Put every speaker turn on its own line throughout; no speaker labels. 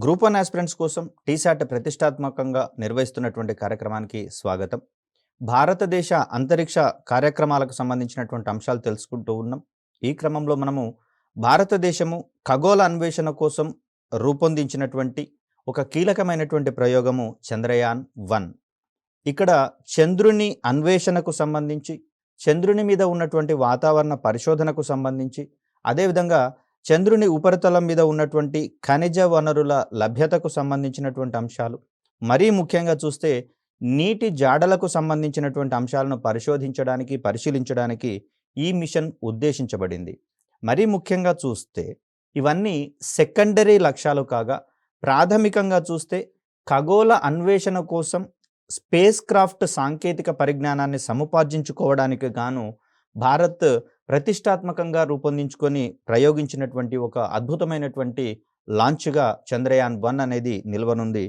Group 1 aspirants కోసం టీశాట్ ప్రతిష్టాత్మకంగా నిర్వహిస్తున్నటువంటి కార్యక్రమానికి స్వాగతం. భారతదేశ అంతరిక్ష కార్యక్రమాలకు సంబంధించినటువంటి అంశాలు తెలుసుకుంటూ ఉన్నాం. ఈ క్రమంలో మనము భారతదేశము ఖగోళ అన్వేషణ కోసం రూపొందించినటువంటి ఒక కీలకమైనటువంటి ప్రయోగము చంద్రయాన్-1. ఇక్కడ చంద్రుని అన్వేషణకు సంబంధించి, చంద్రుని మీద ఉన్నటువంటి వాతావరణ పరిశోధనకు సంబంధించి, అదేవిధంగా చంద్రుని ఉపరితలం మీద ఉన్నటువంటి ఖనిజ వనరుల లభ్యతకు సంబంధించినటువంటి అంశాలు, మరీ ముఖ్యంగా చూస్తే నీటి జాడలకు సంబంధించినటువంటి అంశాలను పరిశీలించడానికి ఈ మిషన్ ఉద్దేశించబడింది. మరీ ముఖ్యంగా చూస్తే ఇవన్నీ సెకండరీ లక్ష్యాలు కాగా, ప్రాథమికంగా చూస్తే ఖగోళ అన్వేషణ కోసం స్పేస్ క్రాఫ్ట్ సాంకేతిక పరిజ్ఞానాన్ని సముపార్జించుకోవడానికి గాను భారత్ ప్రతిష్టాత్మకంగా రూపొందించుకొని ప్రయోగించినటువంటి ఒక అద్భుతమైనటువంటి లాంచ్గా చంద్రయాన్-1 అనేది నిలవనుంది.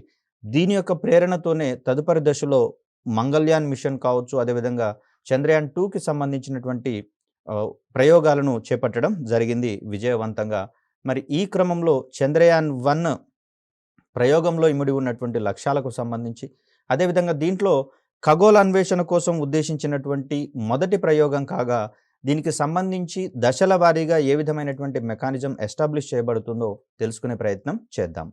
దీని యొక్క ప్రేరణతోనే తదుపరి దశలో మంగళయాన్ మిషన్ కావచ్చు, అదేవిధంగా చంద్రయాన్-2కి సంబంధించినటువంటి ప్రయోగాలను చేపట్టడం జరిగింది విజయవంతంగా. మరి ఈ క్రమంలో చంద్రయాన్-1 ప్రయోగంలో ఇమిడి ఉన్నటువంటి లక్ష్యాలకు సంబంధించి, అదేవిధంగా దీంట్లో ఖగోళ అన్వేషణ కోసం ఉద్దేశించినటువంటి మొదటి ప్రయోగం కాగా, దీనికి సంబంధించి దశల వారీగా ఏ విధమైనటువంటి మెకానిజం ఎస్టాబ్లిష్ చేయబడుతుందో తెలుసుకునే ప్రయత్నం చేద్దాం.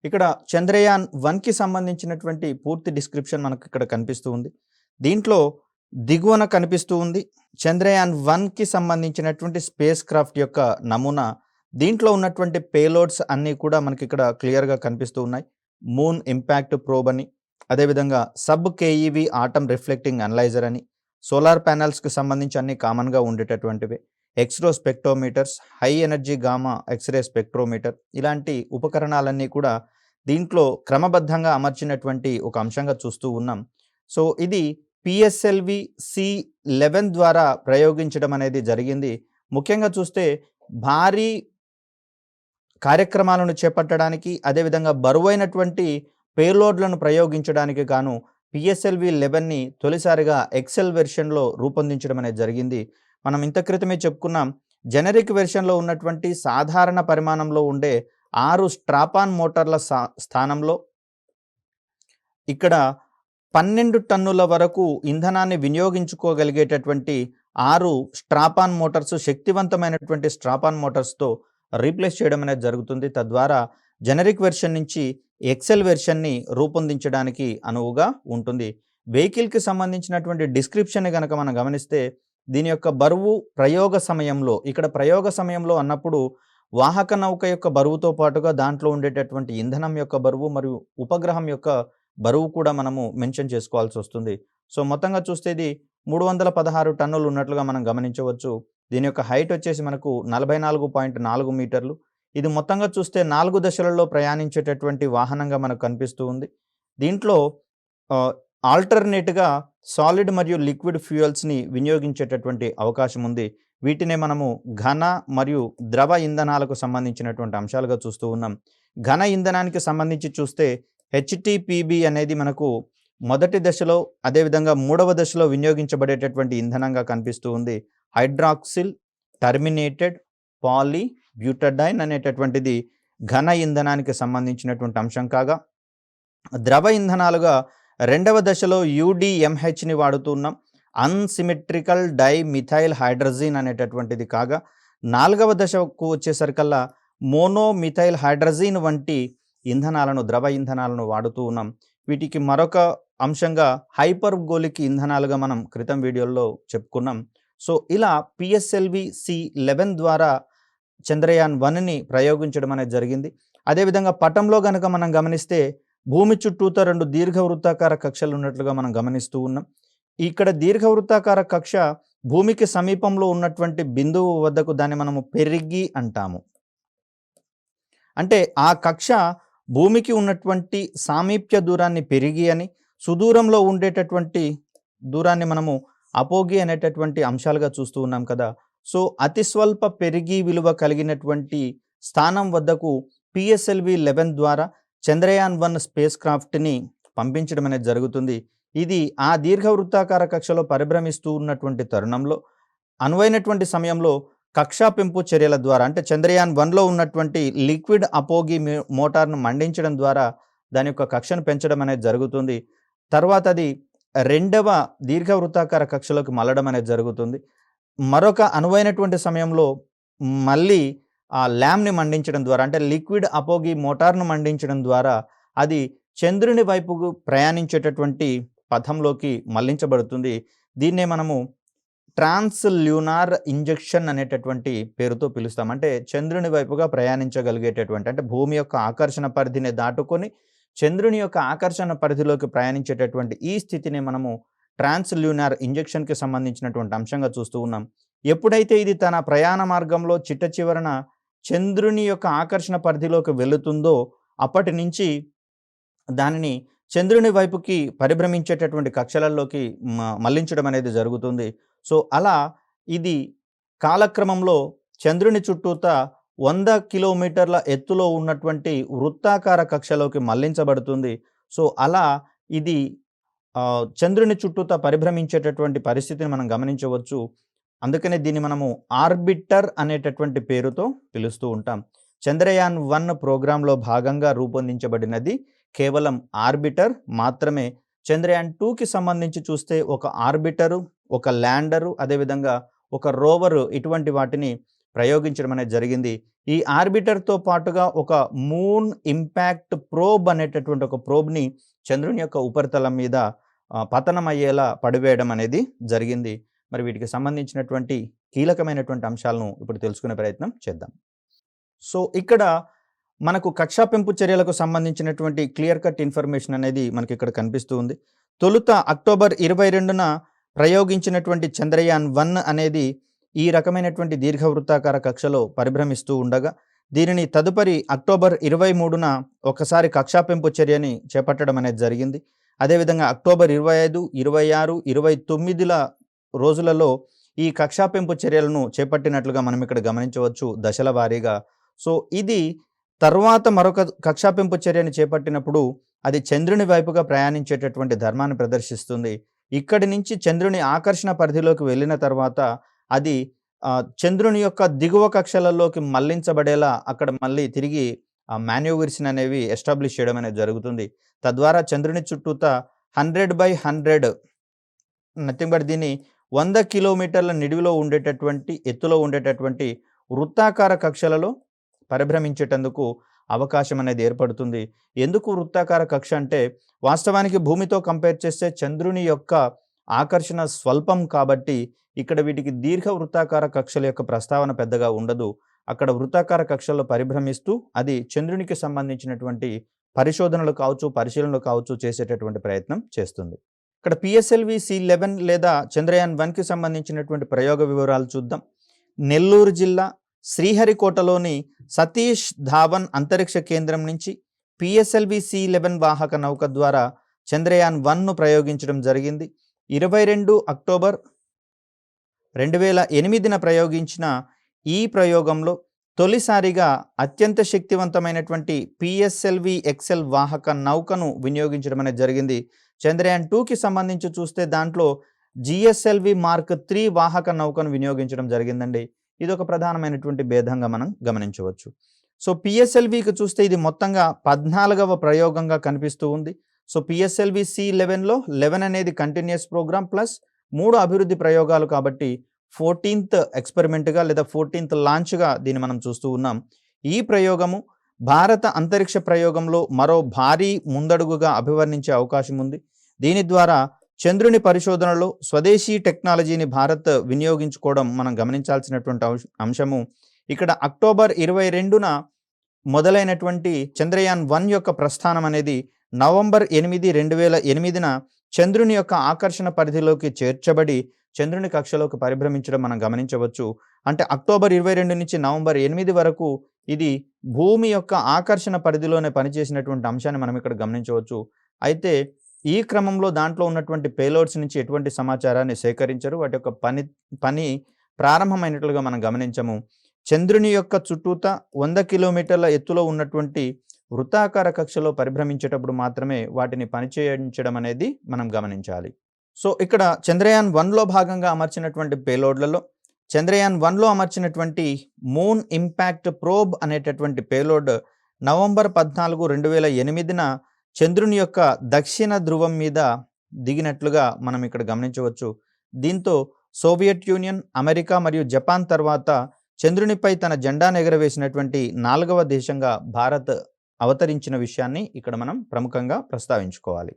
ఇక్కడ చంద్రయాన్-1కి సంబంధించినటువంటి పూర్తి డిస్క్రిప్షన్ మనకు ఇక్కడ కనిపిస్తూ ఉంది. దీంట్లో దిగువన కనిపిస్తూ ఉంది చంద్రయాన్-1కి సంబంధించినటువంటి స్పేస్ క్రాఫ్ట్ యొక్క నమూనా. దీంట్లో ఉన్నటువంటి పేలోడ్స్ అన్నీ కూడా మనకి ఇక్కడ క్లియర్గా కనిపిస్తూ ఉన్నాయి. మూన్ ఇంపాక్ట్ ప్రోబ్ అని, అదేవిధంగా sub keV atom reflecting analyser అని, సోలార్ ప్యానల్స్కి సంబంధించి అన్ని కామన్గా ఉండేటటువంటివి, x ray spectrometers, high energy gamma x ray spectrometer, ఇలాంటి ఉపకరణాలన్నీ కూడా దీంట్లో క్రమబద్ధంగా అమర్చినటువంటి ఒక అంశంగా చూస్తూ ఉన్నాం. సో ఇది పిఎస్ఎల్వి C11 ద్వారా ప్రయోగించడం అనేది జరిగింది. ముఖ్యంగా చూస్తే భారీ కార్యక్రమాలను చేపట్టడానికి, అదేవిధంగా బరువైనటువంటి పేలోడ్లను ప్రయోగించడానికి గాను PSLV-11ని తొలిసారిగా ఎక్సెల్ వెర్షన్లో రూపొందించడం అనేది జరిగింది. మనం ఇంత క్రితమే చెప్పుకున్నాం, జెనరిక్ వెర్షన్లో ఉన్నటువంటి సాధారణ పరిమాణంలో ఉండే 6 స్ట్రాపాన్ మోటార్ల స్థానంలో ఇక్కడ 12 టన్నుల వరకు ఇంధనాన్ని వినియోగించుకోగలిగేటటువంటి 6 స్ట్రాపాన్ మోటార్స్, శక్తివంతమైనటువంటి స్ట్రాపాన్ మోటార్స్తో రీప్లేస్ చేయడం అనేది జరుగుతుంది. తద్వారా జెనరిక్ వెర్షన్ నుంచి ఎక్సెల్ వెర్షన్ని రూపొందించడానికి అనువుగా ఉంటుంది. వెహికల్కి సంబంధించినటువంటి డిస్క్రిప్షన్ని కనుక మనం గమనిస్తే, దీని యొక్క బరువు ప్రయోగ సమయంలో, ఇక్కడ ప్రయోగ సమయంలో అన్నప్పుడు వాహక నౌక యొక్క బరువుతో పాటుగా దాంట్లో ఉండేటటువంటి ఇంధనం యొక్క బరువు మరియు ఉపగ్రహం యొక్క బరువు కూడా మనము మెన్షన్ చేసుకోవాల్సి వస్తుంది. సో మొత్తంగా చూస్తే ఇది 316 టన్నులు ఉన్నట్లుగా మనం గమనించవచ్చు. దీని యొక్క హైట్ వచ్చేసి మనకు 44.4 మీటర్లు. ఇది మొత్తంగా చూస్తే 4 దశలలో ప్రయాణించేటటువంటి వాహనంగా మనకు కనిపిస్తూ ఉంది. దీంట్లో ఆల్టర్నేట్గా సాలిడ్ మరియు లిక్విడ్ ఫ్యూయల్స్ని వినియోగించేటటువంటి అవకాశం ఉంది. వీటినే మనము ఘన మరియు ద్రవ ఇంధనాలకు సంబంధించినటువంటి అంశాలుగా చూస్తూ ఉన్నాం. ఘన ఇంధనానికి సంబంధించి చూస్తే HTPB అనేది మనకు మొదటి దశలో, అదేవిధంగా 3వ దశలో వినియోగించబడేటటువంటి ఇంధనంగా కనిపిస్తూ ఉంది. హైడ్రాక్సిల్ టర్మినేటెడ్ పాలీ బ్యూటడైన్ అనేటటువంటిది ఘన ఇంధనానికి సంబంధించినటువంటి అంశం కాగా, ద్రవ ఇంధనాలుగా 2వ దశలో UDMHని వాడుతున్నాం. అన్సిమెట్రికల్ డై మిథైల్ హైడ్రజన్ అనేటటువంటిది కాగా, 4వ దశకు వచ్చేసరికల్లా మోనో మిథైల్ హైడ్రజన్ వంటి ఇంధనాలను, ద్రవ ఇంధనాలను వాడుతూ ఉన్నాం. వీటికి మరొక అంశంగా హైపర్గోలిక్ ఇంధనాలుగా మనం క్రితం వీడియోల్లో చెప్పుకున్నాం. సో ఇలా PSLV-C11 ద్వారా చంద్రయాన్-1ని ప్రయోగించడం అనేది జరిగింది. అదేవిధంగా పటంలో కనుక మనం గమనిస్తే భూమి చుట్టూతో 2 దీర్ఘవృత్తాకార కక్షలు ఉన్నట్లుగా మనం గమనిస్తూ ఉన్నాం. ఇక్కడ దీర్ఘవృత్తాకార కక్ష భూమికి సమీపంలో ఉన్నటువంటి బిందువు వద్దకు దాన్ని మనము పెరిగి అంటాము. అంటే ఆ కక్ష భూమికి ఉన్నటువంటి సామీప్య దూరాన్ని పెరిగి అని, సుదూరంలో ఉండేటటువంటి దూరాన్ని మనము అపోగి అనేటటువంటి అంశాలుగా చూస్తూ ఉన్నాం కదా. సో అతి స్వల్ప పెరిగి విలువ కలిగినటువంటి స్థానం వద్దకు PSLV-11 ద్వారా చంద్రయాన్-1 స్పేస్ క్రాఫ్ట్ని పంపించడం అనేది జరుగుతుంది. ఇది ఆ దీర్ఘవృత్తాకార కక్షలో పరిభ్రమిస్తూ ఉన్నటువంటి తరుణంలో, అనువైనటువంటి సమయంలో కక్షా పెంపు చర్యల ద్వారా అంటే చంద్రయాన్ 1లో ఉన్నటువంటి లిక్విడ్ అపోగి మోటార్‌ను మండించడం ద్వారా దాని యొక్క కక్షను పెంచడం అనేది జరుగుతుంది. తర్వాత అది రెండవ దీర్ఘవృత్తాకార కక్షలోకి మళ్ళడం అనేది జరుగుతుంది. మరొక అనువైనటువంటి సమయంలో మళ్ళీ ఆ ల్యామ్‌ని మండించడం ద్వారా అంటే లిక్విడ్ అపోగి మోటార్‌ను మండించడం ద్వారా అది చంద్రుని వైపుకు ప్రయాణించేటటువంటి పథంలోకి మళ్లించబడుతుంది. దీన్నే మనము ట్రాన్స్‌ల్యూనార్ ఇంజెక్షన్ అనేటటువంటి పేరుతో పిలుస్తాం. అంటే చంద్రుని వైపుగా ప్రయాణించగలిగేటటువంటి అంటే భూమి యొక్క ఆకర్షణ పరిధిని దాటుకొని చంద్రుని యొక్క ఆకర్షణ పరిధిలోకి ప్రయాణించేటటువంటి ఈ స్థితిని మనము ట్రాన్స్‌ల్యూనార్ ఇంజెక్షన్‌కి సంబంధించినటువంటి అంశంగా చూస్తూ ఉన్నాం. ఎప్పుడైతే ఇది తన ప్రయాణ మార్గంలో చిట్ట చివరన చంద్రుని యొక్క ఆకర్షణ పరిధిలోకి వెళుతుందో అప్పటి నుంచి దానిని చంద్రుని వైపుకి పరిభ్రమించేటటువంటి కక్షలలోకి మళ్లించడం అనేది జరుగుతుంది. సో, అలా ఇది కాలక్రమంలో చంద్రుని చుట్టూతా 100 కిలోమీటర్ల ఎత్తులో ఉన్నటువంటి వృత్తాకార కక్షలోకి మళ్లించబడుతుంది. సో, అలా ఇది చంద్రుని చుట్టూతా పరిభ్రమించేటటువంటి పరిస్థితిని మనం గమనించవచ్చు. అందుకనే దీన్ని మనము ఆర్బిటర్ అనేటటువంటి పేరుతో పిలుస్తూ ఉంటాం. చంద్రయాన్ 1 ప్రోగ్రామ్‌లో భాగంగా రూపొందించబడినది కేవలం ఆర్బిటర్ మాత్రమే. చంద్రయాన్ 2కి సంబంధించి చూస్తే ఒక ఆర్బిటరు, ఒక ల్యాండరు, అదేవిధంగా ఒక రోవరు ఇటువంటి వాటిని ప్రయోగించడం అనేది జరిగింది. ఈ ఆర్బిటర్‌తో పాటుగా ఒక మూన్ ఇంపాక్ట్ ప్రోబ్ అనేటటువంటి ఒక ప్రోబ్‌ని చంద్రుని యొక్క ఉపరితలం మీద పతనమయ్యేలా పడివేయడం అనేది జరిగింది. మరి వీటికి సంబంధించినటువంటి కీలకమైనటువంటి అంశాలను ఇప్పుడు తెలుసుకునే ప్రయత్నం చేద్దాం. సో, ఇక్కడ మనకు కక్షా పెంపు చర్యలకు సంబంధించినటువంటి క్లియర్ కట్ ఇన్ఫర్మేషన్ అనేది మనకిక్కడ కనిపిస్తూ ఉంది. తొలుత అక్టోబర్ 22న ప్రయోగించినటువంటి చంద్రయాన్ 1 అనేది ఈ రకమైనటువంటి దీర్ఘవృత్తాకార కక్షలో పరిభ్రమిస్తూ ఉండగా, దీనిని తదుపరి అక్టోబర్ 23న ఒకసారి కక్షా పెంపు చర్యని చేపట్టడం అనేది జరిగింది. అదేవిధంగా అక్టోబర్ 25, 26, 29ల రోజులలో ఈ కక్షా పెంపు చర్యలను చేపట్టినట్లుగా మనం ఇక్కడ గమనించవచ్చు దశల వారీగా. సో, ఇది తర్వాత మరొక కక్షా పెంపు చర్యని చేపట్టినప్పుడు అది చంద్రుని వైపుగా ప్రయాణించేటటువంటి ధర్మాన్ని ప్రదర్శిస్తుంది. ఇక్కడి నుంచి చంద్రుని ఆకర్షణ పరిధిలోకి వెళ్ళిన తర్వాత అది చంద్రుని యొక్క దిగువ కక్షలలోకి మళ్లించబడేలా అక్కడ మళ్ళీ తిరిగి మాన్యూవర్స్‌ని అనేవి ఎస్టాబ్లిష్ చేయడం అనేది జరుగుతుంది. తద్వారా చంద్రుని చుట్టూతా 100/100 నథింగ్ బట్ దీన్ని 100 కిలోమీటర్ల నిడివిలో ఉండేటటువంటి ఎత్తులో ఉండేటటువంటి వృత్తాకార కక్షలలో పరిభ్రమించేటందుకు అవకాశం అనేది ఏర్పడుతుంది. ఎందుకు వృత్తాకార కక్ష అంటే వాస్తవానికి భూమితో కంపేర్ చేస్తే చంద్రుని యొక్క ఆకర్షణ స్వల్పం కాబట్టి ఇక్కడ వీటికి దీర్ఘ వృత్తాకార కక్షల యొక్క ప్రస్తావన పెద్దగా ఉండదు. అక్కడ వృత్తాకార కక్షల్లో పరిభ్రమిస్తూ అది చంద్రునికి సంబంధించినటువంటి పరిశోధనలు కావచ్చు, పరిశీలనలు కావచ్చు చేసేటటువంటి ప్రయత్నం చేస్తుంది. ఇక్కడ పిఎస్ఎల్వి C11 లేదా చంద్రయాన్ 1కి సంబంధించినటువంటి ప్రయోగ వివరాలు చూద్దాం. నెల్లూరు జిల్లా శ్రీహరికోటలోని సతీష్ ధావన్ అంతరిక్ష కేంద్రం నుంచి పిఎస్ఎల్వి C11 వాహక నౌక ద్వారా చంద్రయాన్ 1ను ప్రయోగించడం జరిగింది. 22 అక్టోబర్ 2008న ప్రయోగించిన ఈ ప్రయోగంలో తొలిసారిగా అత్యంత శక్తివంతమైనటువంటి పిఎస్ఎల్వి XL వాహక నౌకను వినియోగించడం అనేది జరిగింది. చంద్రయాన్ 2కి సంబంధించి చూస్తే దాంట్లో జిఎస్ఎల్వి మార్క్ 3 వాహక నౌకను వినియోగించడం జరిగిందండి. ఇది ఒక ప్రధానమైనటువంటి భేదంగా మనం గమనించవచ్చు. సో, పిఎస్ఎల్వికి చూస్తే ఇది మొత్తంగా 14వ ప్రయోగంగా కనిపిస్తూ ఉంది. సో, పిఎస్ఎల్వి C11లో 11 అనేది కంటిన్యూస్ ప్రోగ్రామ్ ప్లస్ 3 అభివృద్ధి ప్రయోగాలు కాబట్టి 14th ఎక్స్పెరిమెంట్‌గా లేదా 14th లాంచ్‌గా దీన్ని మనం చూస్తూ ఉన్నాం. ఈ ప్రయోగము భారత అంతరిక్ష ప్రయోగంలో మరో భారీ ముందడుగుగా అభివర్ణించే అవకాశం ఉంది. దీని ద్వారా చంద్రుని పరిశోధనలో స్వదేశీ టెక్నాలజీని భారత్ వినియోగించుకోవడం మనం గమనించాల్సినటువంటి అంశము. ఇక్కడ అక్టోబర్ 22న మొదలైనటువంటి చంద్రయాన్ 1 యొక్క ప్రస్థానం అనేది నవంబర్ 8, 2008న చంద్రుని యొక్క ఆకర్షణ పరిధిలోకి చేర్చబడి చంద్రుని కక్షలోకి పరిభ్రమించడం మనం గమనించవచ్చు. అంటే అక్టోబర్ 22 నుంచి నవంబర్ 8 వరకు ఇది భూమి యొక్క ఆకర్షణ పరిధిలోనే పనిచేసినటువంటి అంశాన్ని మనం ఇక్కడ గమనించవచ్చు. అయితే ఈ క్రమంలో దాంట్లో ఉన్నటువంటి పేలోడ్స్ నుంచి ఎటువంటి సమాచారాన్ని సేకరించరు. వాటి యొక్క పని ప్రారంభమైనట్లుగా మనం గమనించము. చంద్రుని యొక్క చుట్టూతా 100 కిలోమీటర్ల ఎత్తులో ఉన్నటువంటి వృత్తాకార కక్షలో పరిభ్రమించేటప్పుడు మాత్రమే వాటిని పనిచేయించడం అనేది మనం గమనించాలి. సో, ఇక్కడ చంద్రయాన్ 1లో భాగంగా అమర్చినటువంటి పేలోడ్లలో చంద్రయాన్ 1లో అమర్చినటువంటి మూన్ ఇంపాక్ట్ ప్రోబ్ అనేటటువంటి పేలోడ్ నవంబర్ 14, 2008న చంద్రుని యొక్క దక్షిణ ధ్రువం మీద దిగినట్లుగా మనం ఇక్కడ గమనించవచ్చు. దీంతో సోవియట్ యూనియన్, అమెరికా మరియు జపాన్ తర్వాత చంద్రునిపై తన జెండాను ఎగరవేసినటువంటి 4వ దేశంగా భారత్ అవతరించిన విషయాన్ని ఇక్కడ మనం ప్రముఖంగా ప్రస్తావించుకోవాలి.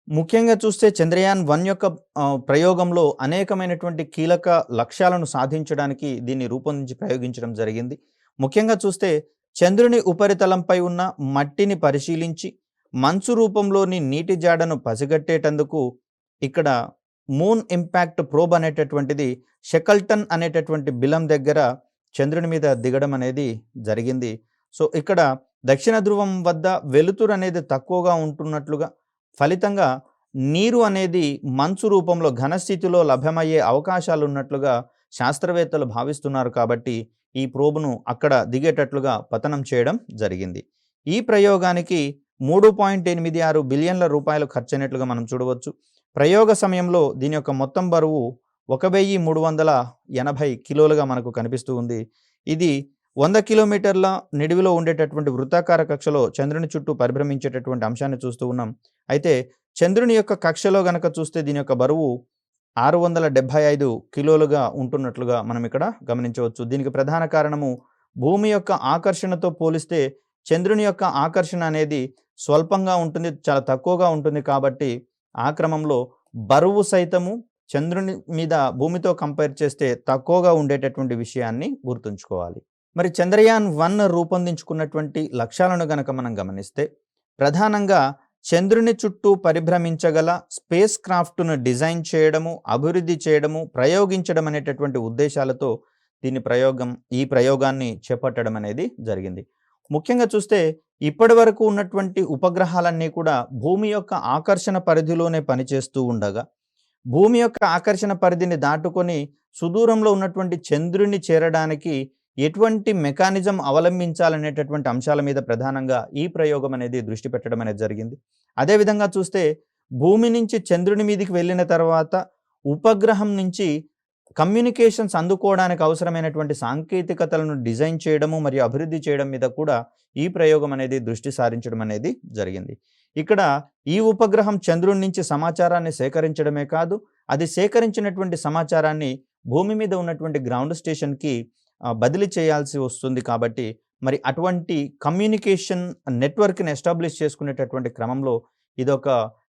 ముఖ్యంగా చూస్తే చంద్రయాన్ 1 యొక్క ప్రయోగంలో అనేకమైనటువంటి కీలక లక్ష్యాలను సాధించడానికి దీన్ని రూపొందించి ప్రయోగించడం జరిగింది. ముఖ్యంగా చూస్తే చంద్రుని ఉపరితలంపై ఉన్న మట్టిని పరిశీలించి మంచు రూపంలోని నీటి జాడను పసిగట్టేటందుకు ఇక్కడ మూన్ ఇంపాక్ట్ ప్రోబ్ అనేటటువంటిది షెకల్టన్ అనేటటువంటి బిలం దగ్గర చంద్రుని మీద దిగడం అనేది జరిగింది. సో ఇక్కడ దక్షిణ ధ్రువం వద్ద వెలుతురు అనేది తక్కువగా ఉంటున్నట్లుగా, ఫలితంగా నీరు అనేది మంచు రూపంలో ఘనస్థితిలో లభ్యమయ్యే అవకాశాలు ఉన్నట్లుగా శాస్త్రవేత్తలు భావిస్తున్నారు. కాబట్టి ఈ ప్రోబ్ను అక్కడ దిగేటట్లుగా పతనం చేయడం జరిగింది. ఈ ప్రయోగానికి 3.86 బిలియన్ల రూపాయలు ఖర్చయినట్లుగా మనం చూడవచ్చు. ప్రయోగ సమయంలో దీని యొక్క మొత్తం బరువు 1380 కిలోలుగా మనకు కనిపిస్తూ ఉంది. ఇది 100 కిలోమీటర్ల నిడివిలో ఉండేటటువంటి వృత్తాకార కక్షలో చంద్రుని చుట్టూ పరిభ్రమించేటటువంటి అంశాన్ని చూస్తూ ఉన్నాం. అయితే చంద్రుని యొక్క కక్షలో గనక చూస్తే దీని యొక్క బరువు 675 కిలోలుగా ఉంటున్నట్లుగా మనం ఇక్కడ గమనించవచ్చు. దీనికి ప్రధాన కారణము భూమి యొక్క ఆకర్షణతో పోలిస్తే చంద్రుని యొక్క ఆకర్షణ అనేది స్వల్పంగా ఉంటుంది, చాలా తక్కువగా ఉంటుంది. కాబట్టి ఆ క్రమంలో బరువు సైతము చంద్రుని మీద భూమితో కంపేర్ చేస్తే తక్కువగా ఉండేటటువంటి విషయాన్ని గుర్తుంచుకోవాలి. మరి చంద్రయాన్ 1 రూపొందించుకున్నటువంటి లక్ష్యాలను గనక మనం గమనిస్తే ప్రధానంగా చంద్రుని చుట్టూ పరిభ్రమించగల స్పేస్ క్రాఫ్ట్ను డిజైన్ చేయడము, అభివృద్ధి చేయడము, ప్రయోగించడం అనేటటువంటి ఉద్దేశాలతో ఈ ప్రయోగాన్ని చేపట్టడం అనేది జరిగింది. ముఖ్యంగా చూస్తే ఇప్పటి వరకు ఉన్నటువంటి ఉపగ్రహాలన్నీ కూడా భూమి యొక్క ఆకర్షణ పరిధిలోనే పనిచేస్తూ ఉండగా, భూమి యొక్క ఆకర్షణ పరిధిని దాటుకొని సుదూరంలో ఉన్నటువంటి చంద్రుని చేరడానికి ఎటువంటి మెకానిజం అవలంబించాలనేటటువంటి అంశాల మీద ప్రధానంగా ఈ ప్రయోగం అనేది దృష్టి పెట్టడం అనేది జరిగింది. అదేవిధంగా చూస్తే భూమి నుంచి చంద్రుని మీదకి వెళ్ళిన తర్వాత ఉపగ్రహం నుంచి కమ్యూనికేషన్స్ అందుకోవడానికి అవసరమైనటువంటి సాంకేతికతలను డిజైన్ చేయడము మరియు అభివృద్ధి చేయడం మీద కూడా ఈ ప్రయోగం అనేది దృష్టి సారించడం అనేది జరిగింది. ఇక్కడ ఈ ఉపగ్రహం చంద్రుని నుంచి సమాచారాన్ని సేకరించడమే కాదు, అది సేకరించినటువంటి సమాచారాన్ని భూమి మీద ఉన్నటువంటి గ్రౌండ్ స్టేషన్కి బదిలీ చేయాల్సి వస్తుంది. కాబట్టి మరి అటువంటి కమ్యూనికేషన్ నెట్వర్క్ని ఎస్టాబ్లిష్ చేసుకునేటటువంటి క్రమంలో ఇదొక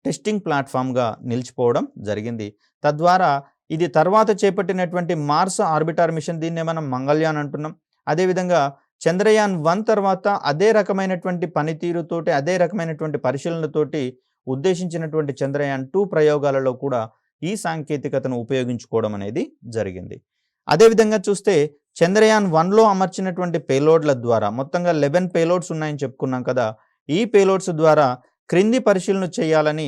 టెస్టింగ్ ప్లాట్ఫామ్గా నిలిచిపోవడం జరిగింది. తద్వారా ఇది తర్వాత చేపట్టినటువంటి మార్స్ ఆర్బిటార్ మిషన్, దీన్నే మనం మంగళయాన్ అంటున్నాం. అదేవిధంగా చంద్రయాన్ 1 తర్వాత అదే రకమైనటువంటి పనితీరుతోటి, అదే రకమైనటువంటి పరిశీలనతోటి ఉద్దేశించినటువంటి చంద్రయాన్ 2 ప్రయోగాలలో కూడా ఈ సాంకేతికతను ఉపయోగించుకోవడం అనేది జరిగింది. అదేవిధంగా చూస్తే చంద్రయాన్ 1లో అమర్చినటువంటి పేలోడ్ల ద్వారా మొత్తంగా 11 పేలోడ్స్ ఉన్నాయని చెప్పుకున్నాం కదా. ఈ పేలోడ్స్ ద్వారా క్రింది పరిశీలన చేయాలని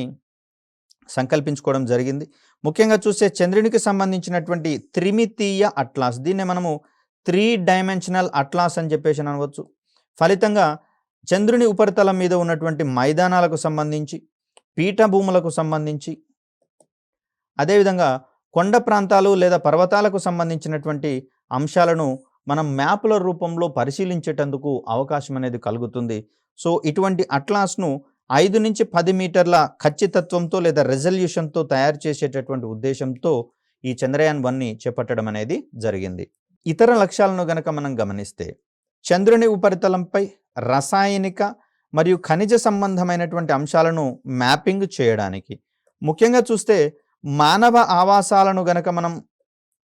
సంకల్పించుకోవడం జరిగింది. ముఖ్యంగా చూస్తే చంద్రునికి సంబంధించినటువంటి త్రిమితీయ అట్లాస్, దీన్నే మనము 3 డైమెన్షనల్ అట్లాస్ అని చెప్పేసి అనవచ్చు. ఫలితంగా చంద్రుని ఉపరితలం మీద ఉన్నటువంటి మైదానాలకు సంబంధించి, పీఠభూములకు సంబంధించి, అదేవిధంగా కొండ ప్రాంతాలు లేదా పర్వతాలకు సంబంధించినటువంటి అంశాలను మనం మ్యాపుల రూపంలో పరిశీలించేటందుకు అవకాశం అనేది కలుగుతుంది. సో ఇటువంటి అట్లాస్ను 5 నుంచి 10 మీటర్ల ఖచ్చితత్వంతో లేదా రెజల్యూషన్తో తయారు చేసేటటువంటి ఉద్దేశంతో ఈ చంద్రయాన్ 1ని చేపట్టడం అనేది జరిగింది. ఇతర లక్ష్యాలను గనక మనం గమనిస్తే చంద్రుని ఉపరితలంపై రసాయనిక మరియు ఖనిజ సంబంధమైనటువంటి అంశాలను మ్యాపింగ్ చేయడానికి, ముఖ్యంగా చూస్తే మానవ ఆవాసాలను గనక మనం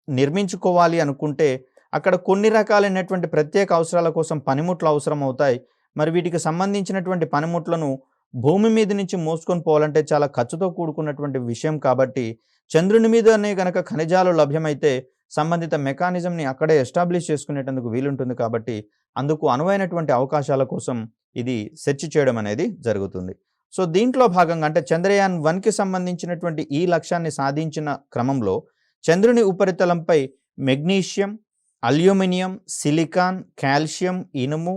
నిర్మించుకోవాలి అనుకుంటే అక్కడ కొన్ని రకాలైనటువంటి ప్రత్యేక అవసరాల కోసం పనిముట్లు అవసరం అవుతాయి. మరి వీటికి సంబంధించినటువంటి పనిముట్లను భూమి మీద నుంచి మోసుకొని పోవాలంటే చాలా ఖర్చుతో కూడుకున్నటువంటి విషయం. కాబట్టి చంద్రుని మీదనే గనక ఖనిజాలు లభ్యమైతే సంబంధిత మెకానిజంని అక్కడే ఎస్టాబ్లిష్ చేసుకునేటందుకు వీలుంటుంది. కాబట్టి అందుకు అనువైనటువంటి అవకాశాల కోసం ఇది సెర్చ్ చేయడం అనేది జరుగుతుంది. సో దీంట్లో భాగంగా అంటే చంద్రయాన్ 1కి సంబంధించినటువంటి ఈ లక్ష్యాన్ని సాధించిన క్రమంలో చంద్రుని ఉపరితలంపై మెగ్నీషియం, అల్యూమినియం, సిలికాన్, కాల్షియం, ఇనుము,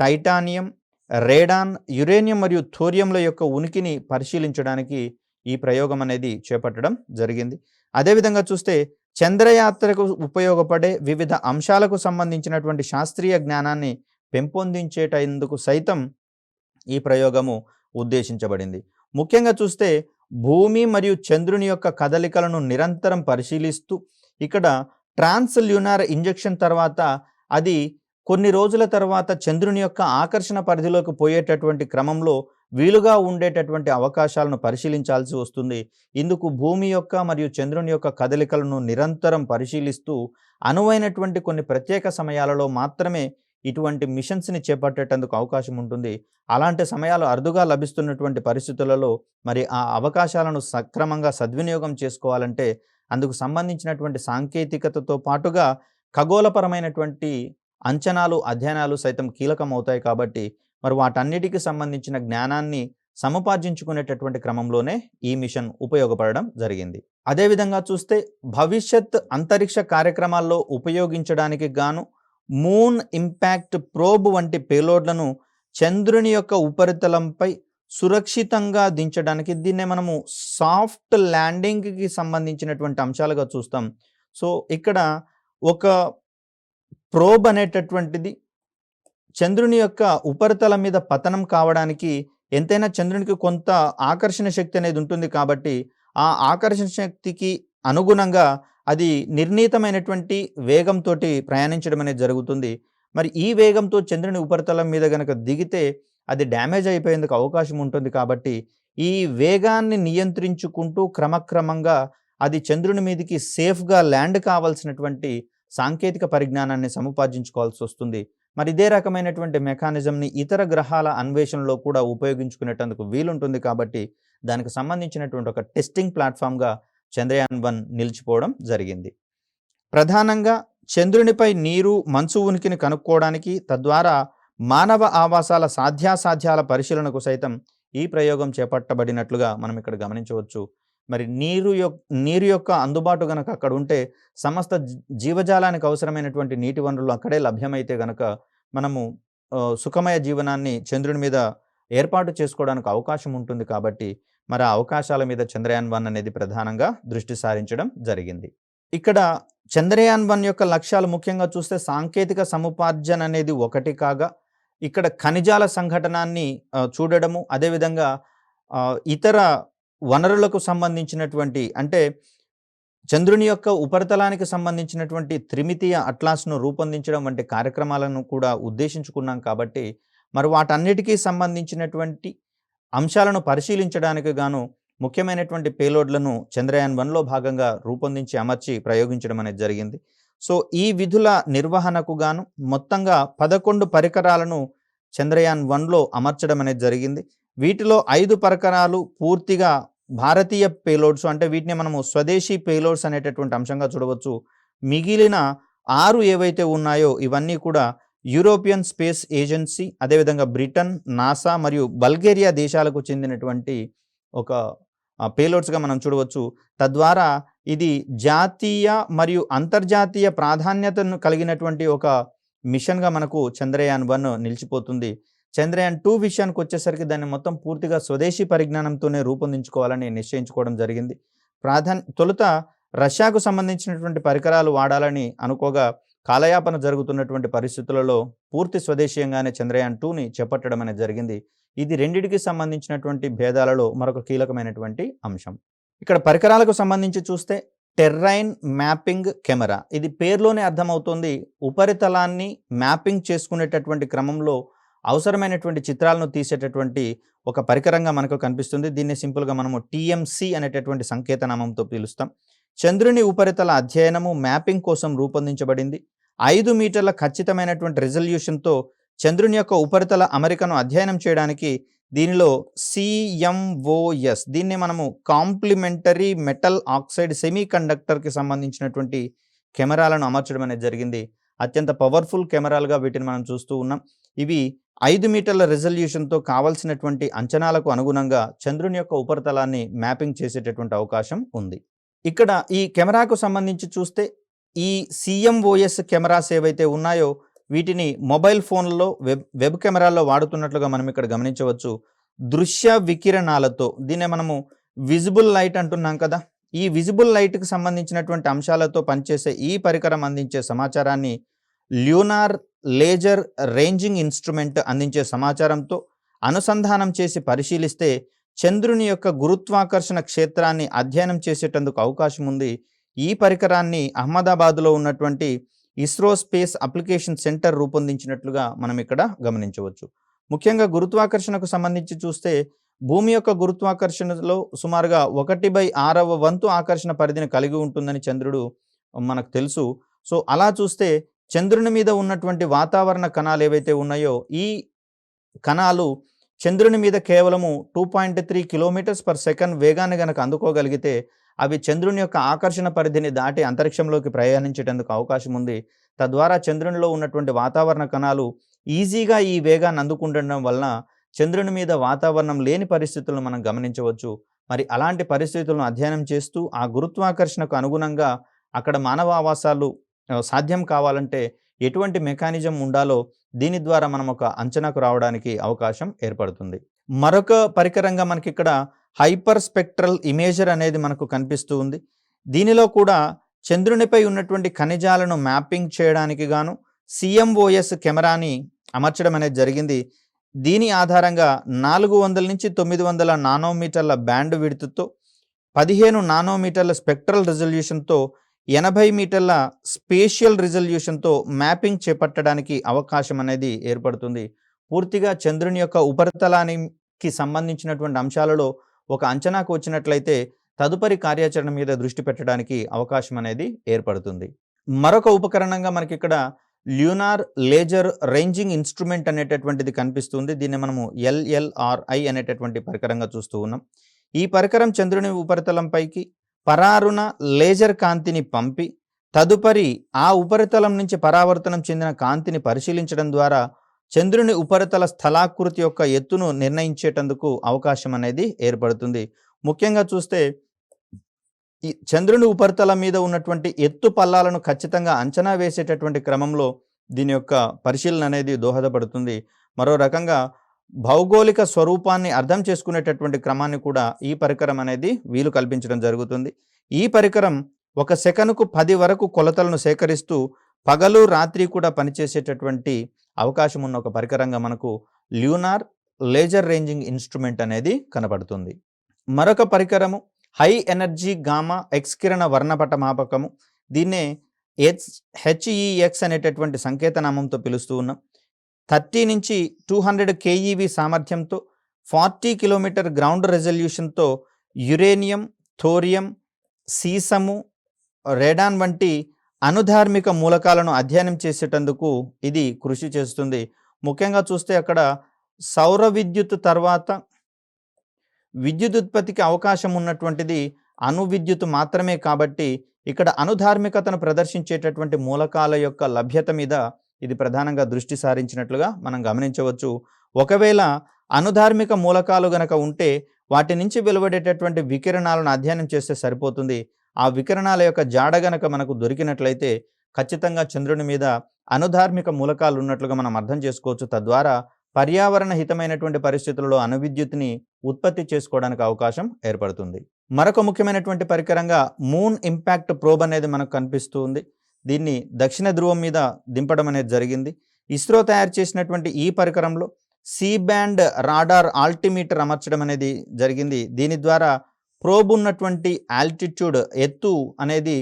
టైటానియం, రేడాన్, యురేనియం మరియు థోరియంల యొక్క ఉనికిని పరిశీలించడానికి ఈ ప్రయోగం అనేది చేపట్టడం జరిగింది. అదేవిధంగా చూస్తే చంద్రయాత్రకు ఉపయోగపడే వివిధ అంశాలకు సంబంధించినటువంటి శాస్త్రీయ జ్ఞానాన్ని పెంపొందించేటందుకు సైతం ఈ ప్రయోగము ఉద్దేశించబడింది. ముఖ్యంగా చూస్తే భూమి మరియు చంద్రుని యొక్క కదలికలను నిరంతరం పరిశీలిస్తూ ఇక్కడ ట్రాన్స్‌ల్యూనార్ ఇంజెక్షన్ తర్వాత అది కొన్ని రోజుల తర్వాత చంద్రుని యొక్క ఆకర్షణ పరిధిలోకి పోయేటటువంటి క్రమంలో వీలుగా ఉండేటటువంటి అవకాశాలను పరిశీలించాల్సి వస్తుంది. ఇందుకు భూమి యొక్క మరియు చంద్రుని యొక్క కదలికలను నిరంతరం పరిశీలిస్తూ అనువైనటువంటి కొన్ని ప్రత్యేక సమయాలలో మాత్రమే ఇటువంటి మిషన్స్‌ని చేపట్టేటందుకు అవకాశం ఉంటుంది. అలాంటి సమయాలు అరుదుగా లభిస్తున్నటువంటి పరిస్థితులలో మరి ఆ అవకాశాలను సక్రమంగా సద్వినియోగం చేసుకోవాలంటే అందుకు సంబంధించినటువంటి సాంకేతికతతో పాటుగా ఖగోళపరమైనటువంటి అంచనాలు, అధ్యయనాలు సైతం కీలకమవుతాయి కాబట్టి మరి వాటన్నిటికి సంబంధించిన జ్ఞానాన్ని సముపార్జించుకునేటటువంటి క్రమంలోనే ఈ మిషన్ ఉపయోగపడడం జరిగింది. అదేవిధంగా చూస్తే భవిష్యత్ అంతరిక్ష కార్యక్రమాల్లో ఉపయోగించడానికి గాను మూన్ ఇంపాక్ట్ ప్రోబ్ వంటి పేలోడ్లను చంద్రుని యొక్క ఉపరితలంపై సురక్షితంగా దించడానికి దీన్నే మనము సాఫ్ట్ ల్యాండింగ్‌కి సంబంధించినటువంటి అంశాలుగా చూస్తాం. సో, ఇక్కడ ఒక ప్రోబ్ అనేటటువంటిది చంద్రుని యొక్క ఉపరితలం మీద పతనం కావడానికి ఎంతైనా చంద్రునికి కొంత ఆకర్షణ శక్తి అనేది ఉంటుంది కాబట్టి ఆ ఆకర్షణ శక్తికి అనుగుణంగా అది నిర్ణీతమైనటువంటి వేగంతోటి ప్రయాణించడం అనేది జరుగుతుంది. మరి ఈ వేగంతో చంద్రుని ఉపరితలం మీద గనక దిగితే అది డ్యామేజ్ అయిపోయేందుకు అవకాశం ఉంటుంది కాబట్టి ఈ వేగాన్ని నియంత్రించుకుంటూ క్రమక్రమంగా అది చంద్రుని మీదకి సేఫ్‌గా ల్యాండ్ కావాల్సినటువంటి సాంకేతిక పరిజ్ఞానాన్ని సముపార్జించుకోవాల్సి వస్తుంది. మరి ఇదే రకమైనటువంటి మెకానిజంని ఇతర గ్రహాల అన్వేషణలో కూడా ఉపయోగించుకునేటందుకు వీలుంటుంది కాబట్టి దానికి సంబంధించినటువంటి ఒక టెస్టింగ్ ప్లాట్‌ఫామ్‌గా చంద్రయాన్-1 నిలిచిపోవడం జరిగింది. ప్రధానంగా చంద్రునిపై నీరు, మంచు ఉనికిని కనుక్కోవడానికి తద్వారా మానవ ఆవాసాల సాధ్యాసాధ్యాల పరిశీలనకు సైతం ఈ ప్రయోగం చేపట్టబడినట్లుగా మనం ఇక్కడ గమనించవచ్చు. మరి నీరు యొక్క అందుబాటు గనక అక్కడ ఉంటే సమస్త జీవజాలానికి అవసరమైనటువంటి నీటి వనరులు అక్కడే లభ్యమైతే గనక మనము సుఖమయ జీవనాన్ని చంద్రుని మీద ఏర్పాటు చేసుకోవడానికి అవకాశం ఉంటుంది కాబట్టి మరి ఆ అవకాశాల మీద చంద్రయాన్-1 అనేది ప్రధానంగా దృష్టి సారించడం జరిగింది. ఇక్కడ చంద్రయాన్-1 యొక్క లక్ష్యాలు ముఖ్యంగా చూస్తే సాంకేతిక సముపార్జన అనేది ఒకటి కాగా ఇక్కడ ఖనిజాల సంఘటనాన్ని చూడడము, అదేవిధంగా ఇతర వనరులకు సంబంధించినటువంటి అంటే చంద్రుని యొక్క ఉపరితలానికి సంబంధించినటువంటి త్రిమితీయ అట్లాస్‌ను రూపొందించడం వంటి కార్యక్రమాలను కూడా ఉద్దేశించుకున్నాం కాబట్టి మరి వాటన్నిటికీ సంబంధించినటువంటి అంశాలను పరిశీలించడానికి గాను ముఖ్యమైనటువంటి పేలోడ్లను చంద్రయాన్-1లో భాగంగా రూపొందించి అమర్చి ప్రయోగించడం అనేది జరిగింది. సో, ఈ విధుల నిర్వహణకు గాను మొత్తంగా 11 పరికరాలను చంద్రయాన్-1లో అమర్చడం అనేది జరిగింది. వీటిలో 5 పరికరాలు పూర్తిగా భారతీయ పేలోడ్స్, అంటే వీటిని మనము స్వదేశీ పేలోడ్స్ అనేటటువంటి అంశంగా చూడవచ్చు. మిగిలిన 6 ఏవైతే ఉన్నాయో ఇవన్నీ కూడా యూరోపియన్ స్పేస్ ఏజెన్సీ, అదేవిధంగా బ్రిటన్, నాసా మరియు బల్గేరియా దేశాలకు చెందినటువంటి ఒక పేలోడ్స్‌గా మనం చూడవచ్చు. తద్వారా ఇది జాతీయ మరియు అంతర్జాతీయ ప్రాధాన్యతను కలిగినటువంటి ఒక మిషన్‌గా మనకు చంద్రయాన్-1 నిలిచిపోతుంది. చంద్రయాన్-2 విషయానికి వచ్చేసరికి దాన్ని మొత్తం పూర్తిగా స్వదేశీ పరిజ్ఞానంతోనే రూపొందించుకోవాలని నిశ్చయించుకోవడం జరిగింది. తొలుత రష్యాకు సంబంధించినటువంటి పరికరాలు వాడాలని అనుకోగా కాలయాపన జరుగుతున్నటువంటి పరిస్థితులలో పూర్తి స్వదేశీయంగానే చంద్రయాన్-2ని చేపట్టడం అనేది జరిగింది. ఇది రెండిటికి సంబంధించినటువంటి భేదాలలో మరొక కీలకమైనటువంటి అంశం. ఇక్కడ పరికరాలకు సంబంధించి చూస్తే టెర్రైన్ మ్యాపింగ్ కెమెరా, ఇది పేరులోనే అర్థమవుతుంది. ఉపరితలాన్ని మ్యాపింగ్ చేసుకునేటటువంటి క్రమంలో అవసరమైనటువంటి చిత్రాలను తీసేటటువంటి ఒక పరికరంగా మనకు కనిపిస్తుంది. దీన్ని సింపుల్గా మనము టీఎంసీ అనేటటువంటి సంకేతనామంతో పిలుస్తాం. చంద్రుని ఉపరితల అధ్యయనము, మ్యాపింగ్ కోసం రూపొందించబడింది. 5 మీటర్ల ఖచ్చితమైనటువంటి రిజల్యూషన్తో చంద్రుని యొక్క ఉపరితల అమరికను అధ్యయనం చేయడానికి దీనిలో CMOS, దీన్ని మనము కాంప్లిమెంటరీ మెటల్ ఆక్సైడ్ సెమీ కండక్టర్కి సంబంధించినటువంటి కెమెరాలను అమర్చడం అనేది జరిగింది. అత్యంత పవర్ఫుల్ కెమెరాలుగా వీటిని మనం చూస్తూ ఉన్నాం. ఇవి 5 మీటర్ల రిజల్యూషన్తో కావాల్సినటువంటి అంచనాలకు అనుగుణంగా చంద్రుని యొక్క ఉపరితలాన్ని మ్యాపింగ్ చేసేటటువంటి అవకాశం ఉంది. ఇక్కడ ఈ కెమెరాకు సంబంధించి చూస్తే ఈ CMOS కెమెరాస్ ఏవైతే ఉన్నాయో వీటిని మొబైల్ ఫోన్లలో వెబ్ కెమెరాల్లో వాడుతున్నట్లుగా మనం ఇక్కడ గమనించవచ్చు. దృశ్య వికిరణాలతో, దీన్నే మనము విజిబుల్ లైట్ అంటున్నాం కదా, ఈ విజిబుల్ లైట్‌కి సంబంధించినటువంటి అంశాలతో పనిచేసే ఈ పరికరం అందించే సమాచారాన్ని ల్యూనార్ లేజర్ రేంజింగ్ ఇన్‌స్ట్రుమెంట్ అందించే సమాచారంతో అనుసంధానం చేసి పరిశీలిస్తే చంద్రుని యొక్క గురుత్వాకర్షణ క్షేత్రాన్ని అధ్యయనం చేసేటందుకు అవకాశం ఉంది. ఈ పరికరాన్ని అహ్మదాబాద్‌లో ఉన్నటువంటి ఇస్రో స్పేస్ అప్లికేషన్ సెంటర్ రూపొందించినట్లుగా మనం ఇక్కడ గమనించవచ్చు. ముఖ్యంగా గురుత్వాకర్షణకు సంబంధించి చూస్తే భూమి యొక్క గురుత్వాకర్షణలో సుమారుగా 1/6వ వంతు ఆకర్షణ పరిధిని కలిగి ఉంటుందని చంద్రుడు మనకు తెలుసు. సో అలా చూస్తే చంద్రుని మీద ఉన్నటువంటి వాతావరణ కణాలు ఏవైతే ఉన్నాయో ఈ కణాలు చంద్రుని మీద కేవలము 2.3 కిలోమీటర్స్ పర్ సెకండ్ వేగాన్ని గనక అందుకోగలిగితే అవి చంద్రుని యొక్క ఆకర్షణ పరిధిని దాటి అంతరిక్షంలోకి ప్రయాణించేటందుకు అవకాశం ఉంది. తద్వారా చంద్రునిలో ఉన్నటువంటి వాతావరణ కణాలు ఈజీగా ఈ వేగాన్ని అందుకుండడం వలన చంద్రుని మీద వాతావరణం లేని పరిస్థితులను మనం గమనించవచ్చు. మరి అలాంటి పరిస్థితులను అధ్యయనం చేస్తూ ఆ గురుత్వాకర్షణకు అనుగుణంగా అక్కడ మానవ ఆవాసాలు సాధ్యం కావాలంటే ఎటువంటి మెకానిజం ఉండాలో దీని ద్వారా మనం ఒక అంచనాకు రావడానికి అవకాశం ఏర్పడుతుంది. మరొక పరికరంగా మనకి ఇక్కడ హైపర్ స్పెక్ట్రల్ ఇమేజర్ అనేది మనకు కనిపిస్తూ ఉంది. దీనిలో కూడా చంద్రునిపై ఉన్నటువంటి ఖనిజాలను మ్యాపింగ్ చేయడానికి గాను CMOS కెమెరాని అమర్చడం అనేది జరిగింది. దీని ఆధారంగా 400 నుంచి 900 నానోమీటర్ల బ్యాండ్ విడ్త్‌తో 15 నానోమీటర్ల స్పెక్ట్రల్ రిజల్యూషన్‌తో 80 మీటర్ల స్పేషియల్ రిజల్యూషన్‌తో మ్యాపింగ్ చేపట్టడానికి అవకాశం అనేది ఏర్పడుతుంది. పూర్తిగా చంద్రుని యొక్క ఉపరితలానికి సంబంధించినటువంటి అంశాలలో ఒక అంచనాకు వచ్చినట్లయితే తదుపరి కార్యాచరణ మీద దృష్టి పెట్టడానికి అవకాశం అనేది ఏర్పడుతుంది. మరొక ఉపకరణంగా మనకి ఇక్కడ ల్యూనార్ లేజర్ రేంజింగ్ ఇన్‌స్ట్రుమెంట్ అనేటటువంటిది కనిపిస్తుంది. దీన్ని మనము LLRI అనేటటువంటి పరికరంగా చూస్తూ ఉన్నాం. ఈ పరికరం చంద్రుని ఉపరితలంపైకి పరారుణ లేజర్ కాంతిని పంపి తదుపరి ఆ ఉపరితలం నుంచి పరావర్తనం చెందిన కాంతిని పరిశీలించడం ద్వారా చంద్రుని ఉపరితల స్థలాకృతి యొక్క ఎత్తును నిర్ణయించేటందుకు అవకాశం అనేది ఏర్పడుతుంది. ముఖ్యంగా చూస్తే ఈ చంద్రుని ఉపరితలం మీద ఉన్నటువంటి ఎత్తు పల్లాలను ఖచ్చితంగా అంచనా వేసేటటువంటి క్రమంలో దీని యొక్క పరిశీలన అనేది దోహదపడుతుంది. మరో రకంగా భౌగోళిక స్వరూపాన్ని అర్థం చేసుకునేటటువంటి క్రమాన్ని కూడా ఈ పరికరం అనేది వీలు కల్పించడం జరుగుతుంది. ఈ పరికరం ఒక సెకనుకు 10 వరకు కొలతలను సేకరిస్తూ పగలు రాత్రి కూడా పనిచేసేటటువంటి అవకాశం ఉన్న ఒక పరికరంగా మనకు ల్యూనార్ లేజర్ రేంజింగ్ ఇన్‌స్ట్రుమెంట్ అనేది కనబడుతుంది. మరొక పరికరము హై ఎనర్జీ గామా ఎక్స్కిరణ వర్ణపట మాపకము. దీన్నే HEX అనేటటువంటి సంకేతనామంతో పిలుస్తూ ఉన్నాం. 30 నుంచి 200 KeV సామర్థ్యంతో 40 కిలోమీటర్ గ్రౌండ్ రెజల్యూషన్‌తో యురేనియం, థోరియం, సీసము, రేడాన్ వంటి అనుధార్మిక మూలకాలను అధ్యయనం చేసేటందుకు ఇది కృషి చేస్తుంది. ముఖ్యంగా చూస్తే అక్కడ సౌర విద్యుత్ తర్వాత విద్యుత్ ఉత్పత్తికి అవకాశం ఉన్నటువంటిది అణు విద్యుత్ మాత్రమే కాబట్టి ఇక్కడ అనుధార్మికతను ప్రదర్శించేటటువంటి మూలకాల యొక్క లభ్యత మీద ఇది ప్రధానంగా దృష్టి సారించినట్లుగా మనం గమనించవచ్చు. ఒకవేళ అనుధార్మిక మూలకాలు గనక ఉంటే వాటి నుంచి వెలువడేటటువంటి వికిరణాలను అధ్యయనం చేస్తే సరిపోతుంది. ఆ వికిరణాల యొక్క జాడ గనక మనకు దొరికినట్లయితే ఖచ్చితంగా చంద్రుని మీద అనుధార్మిక మూలకాలు ఉన్నట్లుగా మనం అర్థం చేసుకోవచ్చు. తద్వారా పర్యావరణ హితమైనటువంటి పరిస్థితులలో అణు విద్యుత్తుని ఉత్పత్తి చేసుకోవడానికి అవకాశం ఏర్పడుతుంది. మరొక ముఖ్యమైనటువంటి పరికరంగా మూన్ ఇంపాక్ట్ ప్రోబ్ అనేది మనకు కనిపిస్తూ ఉంది. దీన్ని దక్షిణ ధ్రువం మీద దింపడం అనేది జరిగింది. ఇస్రో తయారు చేసినటువంటి ఈ పరికరంలో సి బ్యాండ్ రాడార్ ఆల్టిమీటర్ అమర్చడం అనేది జరిగింది. దీని ద్వారా ప్రోబ్ ఉన్నటువంటి ఆల్టిట్యూడ్ ఎత్తు అనేది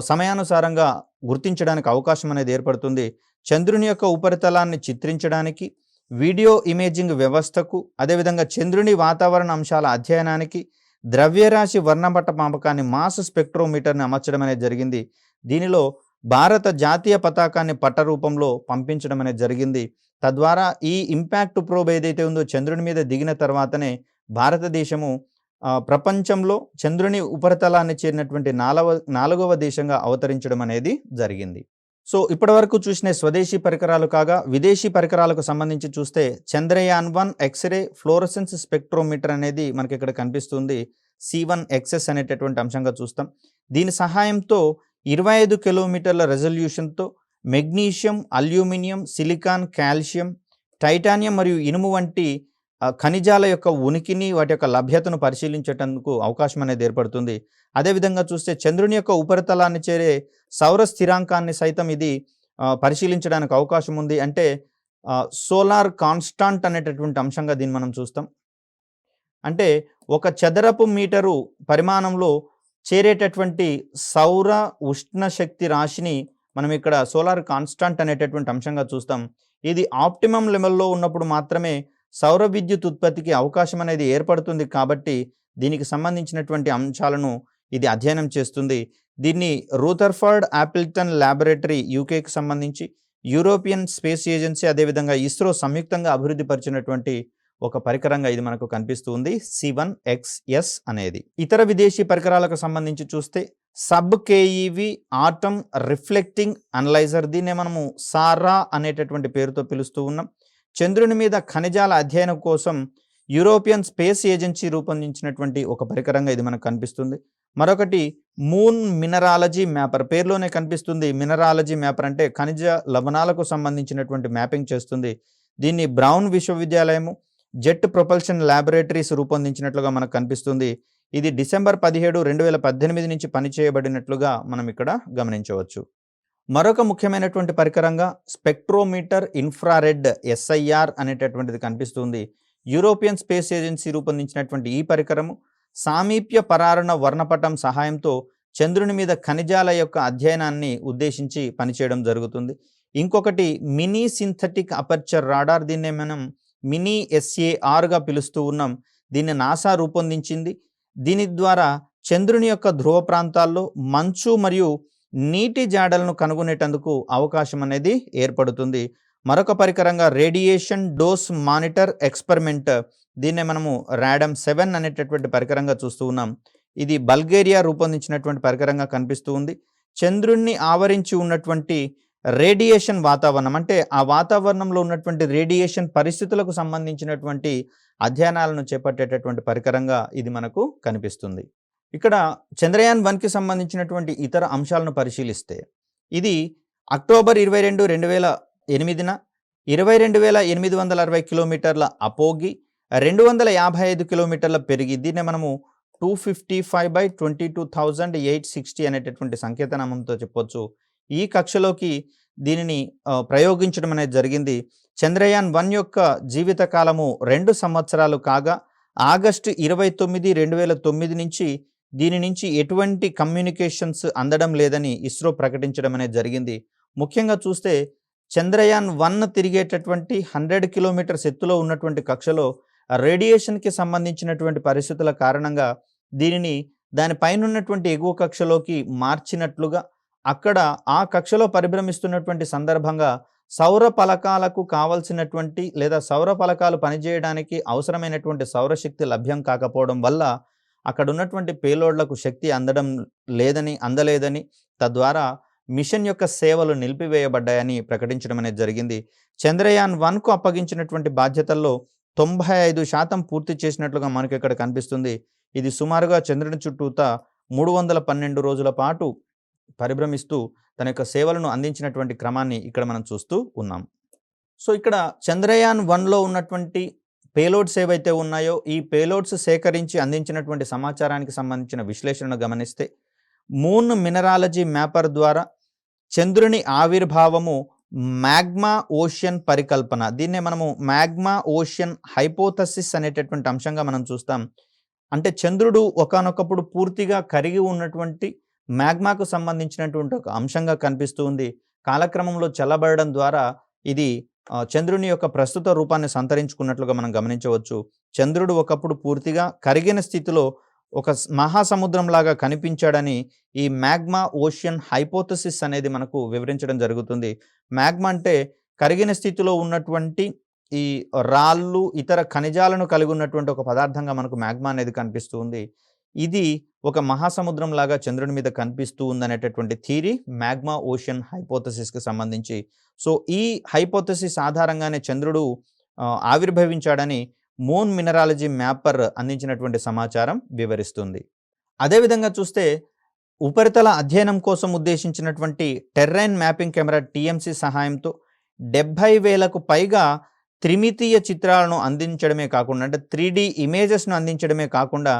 సమయానుసారంగా గుర్తించడానికి అవకాశం అనేది ఏర్పడుతుంది. చంద్రుని యొక్క ఉపరితలాన్ని చిత్రించడానికి, వీడియో ఇమేజింగ్ వ్యవస్థకు, అదేవిధంగా చంద్రుని వాతావరణ అంశాల అధ్యయనానికి ద్రవ్యరాశి వర్ణపట మాపకాన్ని మాస్ స్పెక్ట్రోమీటర్ని అమర్చడం అనేది జరిగింది. దీనిలో భారత జాతీయ పతాకాన్ని పట్ట రూపంలో పంపించడం అనేది జరిగింది. తద్వారా ఈ ఇంపాక్ట్ ప్రోబ్ ఏదైతే ఉందో చంద్రుని మీద దిగిన తర్వాతనే భారతదేశము ప్రపంచంలో చంద్రుని ఉపరితలాన్ని చేరినటువంటి నాలుగవ దేశంగా అవతరించడం అనేది జరిగింది. సో ఇప్పటివరకు చూసిన స్వదేశీ పరికరాలు కాగా విదేశీ పరికరాలకు సంబంధించి చూస్తే చంద్రయాన్-1 ఎక్స్రే ఫ్లోరసెన్స్ స్పెక్ట్రోమీటర్ అనేది మనకి ఇక్కడ కనిపిస్తుంది. C1XS అనేటటువంటి అంశంగా చూస్తాం. దీని సహాయంతో 25 కిలోమీటర్ల రెజల్యూషన్తో magnesium, aluminium, silicon, calcium, titanium మరియు ఇనుము వంటి ఖనిజాల యొక్క ఉనికిని, వాటి యొక్క లభ్యతను పరిశీలించేటందుకు అవకాశం అనేది ఏర్పడుతుంది. అదేవిధంగా చూస్తే చంద్రుని యొక్క ఉపరితలాన్ని చేరే సౌర స్థిరాంకాన్ని సైతం ఇది పరిశీలించడానికి అవకాశం ఉంది. అంటే సోలార్ కాన్స్టాంట్ అనేటటువంటి అంశంగా దీన్ని మనం చూస్తాం. అంటే ఒక చదరపు మీటరు పరిమాణంలో చేరేటటువంటి సౌర ఉష్ణ శక్తి రాశిని మనం ఇక్కడ సోలార్ కాన్స్టాంట్ అనేటటువంటి అంశంగా చూస్తాం. ఇది ఆప్టిమం లెవెల్‌లో ఉన్నప్పుడు మాత్రమే సౌర విద్యుత్ ఉత్పత్తికి అవకాశం అనేది ఏర్పడుతుంది. కాబట్టి దీనికి సంబంధించినటువంటి అంశాలను ఇది అధ్యయనం చేస్తుంది. దీన్ని రూథర్ఫర్డ్ ఆపిల్టన్ ల్యాబొరేటరీ యూకేకి సంబంధించి, యూరోపియన్ స్పేస్ ఏజెన్సీ, అదేవిధంగా ఇస్రో సంయుక్తంగా అభివృద్ధి పరిచినటువంటి ఒక పరికరంగా ఇది మనకు కనిపిస్తూ ఉంది, C1XS అనేది. ఇతర విదేశీ పరికరాలకు సంబంధించి చూస్తే sub keV atom reflecting analyser, దీన్నే మనము సారా అనేటటువంటి పేరుతో పిలుస్తూ ఉన్నాం. చంద్రుని మీద ఖనిజాల అధ్యయనం కోసం యూరోపియన్ స్పేస్ ఏజెన్సీ రూపొందించినటువంటి ఒక పరికరంగా ఇది మనకు కనిపిస్తుంది. మరొకటి మూన్ మినరాలజీ మ్యాపర్, పేరులోనే కనిపిస్తుంది. మినరాలజీ మ్యాపర్ అంటే ఖనిజ లవణాలకు సంబంధించినటువంటి మ్యాపింగ్ చేస్తుంది. దీన్ని బ్రౌన్ విశ్వవిద్యాలయము, జెట్ ప్రొపల్షన్ ల్యాబొరేటరీస్ రూపొందించినట్లుగా మనకు కనిపిస్తుంది. ఇది డిసెంబర్ 17, 2018 నుంచి పనిచేయబడినట్లుగా మనం ఇక్కడ గమనించవచ్చు. మరొక ముఖ్యమైనటువంటి పరికరంగా స్పెక్ట్రోమీటర్ ఇన్ఫ్రారెడ్ SIR అనేటటువంటిది కనిపిస్తుంది. యూరోపియన్ స్పేస్ ఏజెన్సీ రూపొందించినటువంటి ఈ పరికరము సామీప్య పరారుణ వర్ణపటం సహాయంతో చంద్రుని మీద ఖనిజాల యొక్క అధ్యయనాన్ని ఉద్దేశించి పనిచేయడం జరుగుతుంది. ఇంకొకటి మినీ సింథటిక్ అపర్చర్ రాడార్, దీన్నే మనం మినీ SARగా పిలుస్తూ ఉన్నాం. దీన్ని నాసా రూపొందించింది. దీని ద్వారా చంద్రుని యొక్క ధ్రువ ప్రాంతాల్లో మంచు మరియు నీటి జాడలను కనుగొనేటందుకు అవకాశం అనేది ఏర్పడుతుంది. మరొక పరికరంగా రేడియేషన్ డోస్ మానిటర్ ఎక్స్పెరిమెంట్, దీన్నే మనము RADAM-7 అనేటటువంటి పరికరంగా చూస్తూ ఉన్నాం. ఇది బల్గేరియా రూపొందించినటువంటి పరికరంగా కనిపిస్తూ ఉంది. చంద్రుణ్ణి ఆవరించి ఉన్నటువంటి రేడియేషన్ వాతావరణం, అంటే ఆ వాతావరణంలో ఉన్నటువంటి రేడియేషన్ పరిస్థితులకు సంబంధించినటువంటి అధ్యయనాలను చేపట్టేటటువంటి పరికరంగా ఇది మనకు కనిపిస్తుంది. ఇక్కడ చంద్రయాన్ 1కి సంబంధించినటువంటి ఇతర అంశాలను పరిశీలిస్తే ఇది అక్టోబర్ 22, 2008న 22,860 కిలోమీటర్ల అపోగి, 255 కిలోమీటర్ల పెరిగి, దీన్నే మనము 255/22,860 అనేటటువంటి సంకేతనామంతో చెప్పొచ్చు. ఈ కక్షలోకి దీనిని ప్రయోగించడం అనేది జరిగింది. చంద్రయాన్ 1 యొక్క జీవిత కాలము 2 సంవత్సరాలు కాగా ఆగస్టు 29, 2009 నుంచి దీని నుంచి ఎటువంటి కమ్యూనికేషన్స్ అందడం లేదని ఇస్రో ప్రకటించడం అనేది జరిగింది. ముఖ్యంగా చూస్తే చంద్రయాన్ 1 తిరిగేటటువంటి 100 కిలోమీటర్స్ ఎత్తులో ఉన్నటువంటి కక్షలో రేడియేషన్కి సంబంధించినటువంటి పరిస్థితుల కారణంగా దీనిని దానిపైన ఉన్నటువంటి ఎగువ కక్షలోకి మార్చినట్లుగా, అక్కడ ఆ కక్షలో పరిభ్రమిస్తున్నటువంటి సందర్భంగా సౌర ఫలకాలకు కావలసినటువంటి లేదా సౌర ఫలకాలు పనిచేయడానికి అవసరమైనటువంటి సౌరశక్తి లభ్యం కాకపోవడం వల్ల అక్కడ ఉన్నటువంటి పేలోడ్లకు శక్తి అందలేదని, తద్వారా మిషన్ యొక్క సేవలు నిలిపివేయబడ్డాయని ప్రకటించడం అనేది జరిగింది. చంద్రయాన్ 1కు అప్పగించినటువంటి బాధ్యతల్లో 95% పూర్తి చేసినట్లుగా మనకు ఇక్కడ కనిపిస్తుంది. ఇది సుమారుగా చంద్రుని చుట్టూతా 312 రోజుల పాటు పరిభ్రమిస్తూ తన యొక్క సేవలను అందించినటువంటి క్రమాన్ని ఇక్కడ మనం చూస్తూ ఉన్నాం. సో ఇక్కడ చంద్రయాన్ 1లో ఉన్నటువంటి పేలోడ్స్ ఏవైతే ఉన్నాయో ఈ పేలోడ్స్ సేకరించి అందించినటువంటి సమాచారానికి సంబంధించిన విశ్లేషణను గమనిస్తే మూన్ మినరాలజీ మ్యాపర్ ద్వారా చంద్రుని ఆవిర్భావము మ్యాగ్మా ఓషన్ పరికల్పన, దీన్నే మనము మ్యాగ్మా ఓషన్ హైపోథసిస్ అనేటటువంటి అంశంగా మనం చూస్తాం. అంటే చంద్రుడు ఒకానొకప్పుడు పూర్తిగా కరిగి ఉన్నటువంటి మ్యాగ్మాకు సంబంధించినటువంటి ఒక అంశంగా కనిపిస్తూ ఉంది. కాలక్రమంలో చల్లబడడం ద్వారా ఇది చంద్రుని యొక్క ప్రస్తుత రూపాన్ని సంతరించుకున్నట్లుగా మనం గమనించవచ్చు. చంద్రుడు ఒకప్పుడు పూర్తిగా కరిగిన స్థితిలో ఒక మహాసముద్రంలాగా కనిపించాడని ఈ మ్యాగ్మా ఓషన్ హైపోథసిస్ అనేది మనకు వివరించడం జరుగుతుంది. మ్యాగ్మా అంటే కరిగిన స్థితిలో ఉన్నటువంటి ఈ రాళ్ళు, ఇతర ఖనిజాలను కలిగి ఉన్నటువంటి ఒక పదార్థంగా మనకు మ్యాగ్మా అనేది కనిపిస్తూ ఉంది. ఇది ఒక మహాసముద్రం లాగా చంద్రుని మీద కనిపిస్తూ ఉందనేటటువంటి థియరీ మ్యాగ్మా ఓషన్ హైపోథసిస్కి సంబంధించి. సో ఈ హైపోథసిస్ ఆధారంగానే చంద్రుడు ఆవిర్భవించాడని మూన్ మినరాలజీ మ్యాపర్ అందించినటువంటి సమాచారం వివరిస్తుంది. అదేవిధంగా చూస్తే ఉపరితల అధ్యయనం కోసం ఉద్దేశించినటువంటి టెర్రైన్ మ్యాపింగ్ కెమెరా TMC సహాయంతో 70,000కు పైగా త్రిమితీయ చిత్రాలను అందించడమే కాకుండా అంటే 3D ఇమేజెస్‌ను అందించడమే కాకుండా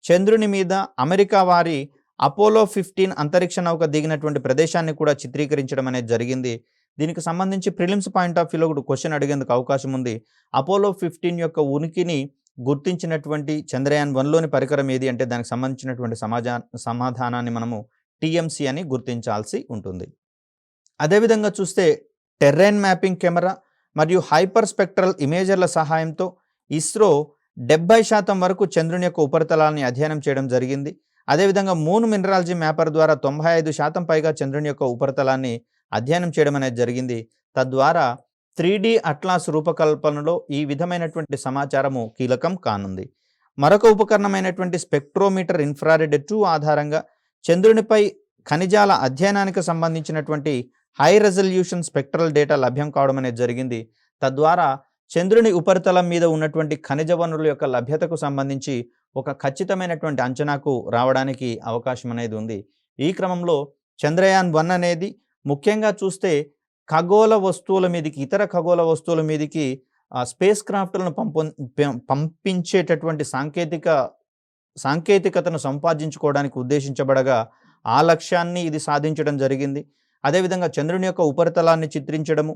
చంద్రుని మీద అమెరికా వారి అపోలో 15 అంతరిక్ష నౌక దిగినటువంటి ప్రదేశాన్ని కూడా చిత్రీకరించడం అనేది జరిగింది. దీనికి సంబంధించి ప్రిలిమ్స్ పాయింట్ ఆఫ్ వ్యూలో కూడా క్వెషన్ అడిగేందుకు అవకాశం ఉంది. అపోలో 15 యొక్క ఉనికిని గుర్తించినటువంటి చంద్రయాన్ 1లోని పరికరం ఏది అంటే దానికి సంబంధించినటువంటి సమాధానాన్ని మనము టీఎంసీ అని గుర్తించాల్సి ఉంటుంది. అదేవిధంగా చూస్తే టెర్రైన్ మ్యాపింగ్ కెమెరా మరియు హైపర్ స్పెక్ట్రల్ ఇమేజర్ల సహాయంతో ఇస్రో 70% వరకు చంద్రుని యొక్క ఉపరితలాన్ని అధ్యయనం చేయడం జరిగింది. అదేవిధంగా మూన్ మినరాలజీ మ్యాపర్ ద్వారా 95% పైగా చంద్రుని యొక్క ఉపరితలాన్ని అధ్యయనం చేయడం అనేది జరిగింది. తద్వారా 3D అట్లాస్ రూపకల్పనలో ఈ విధమైనటువంటి సమాచారము కీలకం కానుంది. మరొక ఉపకరణమైనటువంటి స్పెక్ట్రోమీటర్ ఇన్ఫ్రారెడ్ 2 ఆధారంగా చంద్రునిపై ఖనిజాల అధ్యయనానికి సంబంధించినటువంటి హై రెజల్యూషన్ స్పెక్ట్రల్ డేటా లభ్యం కావడం అనేది జరిగింది. తద్వారా చంద్రుని ఉపరితలం మీద ఉన్నటువంటి ఖనిజ వనరుల యొక్క లభ్యతకు సంబంధించి ఒక ఖచ్చితమైనటువంటి అంచనాకు రావడానికి అవకాశం అనేది ఉంది. ఈ క్రమంలో చంద్రయాన్ 1 అనేది ముఖ్యంగా చూస్తే ఖగోళ వస్తువుల మీదకి ఇతర ఖగోళ వస్తువుల మీదకి స్పేస్ క్రాఫ్ట్‌లను పంపించేటటువంటి సాంకేతికతను సంపాదించుకోవడానికి ఉద్దేశించబడగా ఆ లక్ష్యాన్ని ఇది సాధించడం జరిగింది. అదేవిధంగా చంద్రుని యొక్క ఉపరితలాన్ని చిత్రించడము,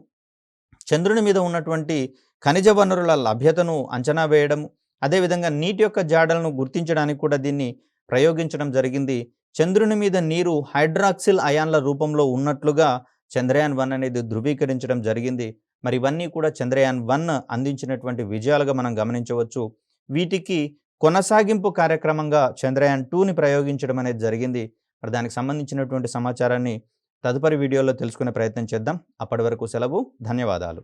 చంద్రుని మీద ఉన్నటువంటి ఖనిజ వనరుల లభ్యతను అంచనా వేయడము, అదేవిధంగా నీటి యొక్క జాడలను గుర్తించడానికి కూడా దీన్ని ప్రయోగించడం జరిగింది. చంద్రుని మీద నీరు హైడ్రాక్సిల్ అయాన్ల రూపంలో ఉన్నట్లుగా చంద్రయాన్ 1 అనేది ధృవీకరించడం జరిగింది. మరి ఇవన్నీ కూడా చంద్రయాన్ 1 అందించినటువంటి విజయాలుగా మనం గమనించవచ్చు. వీటికి కొనసాగింపు కార్యక్రమంగా చంద్రయాన్ 2ని ప్రయోగించడం అనేది జరిగింది. మరి దానికి సంబంధించినటువంటి సమాచారాన్ని తదుపరి వీడియోలో తెలుసుకునే ప్రయత్నం చేద్దాం. అప్పటి వరకు సెలవు. ధన్యవాదాలు.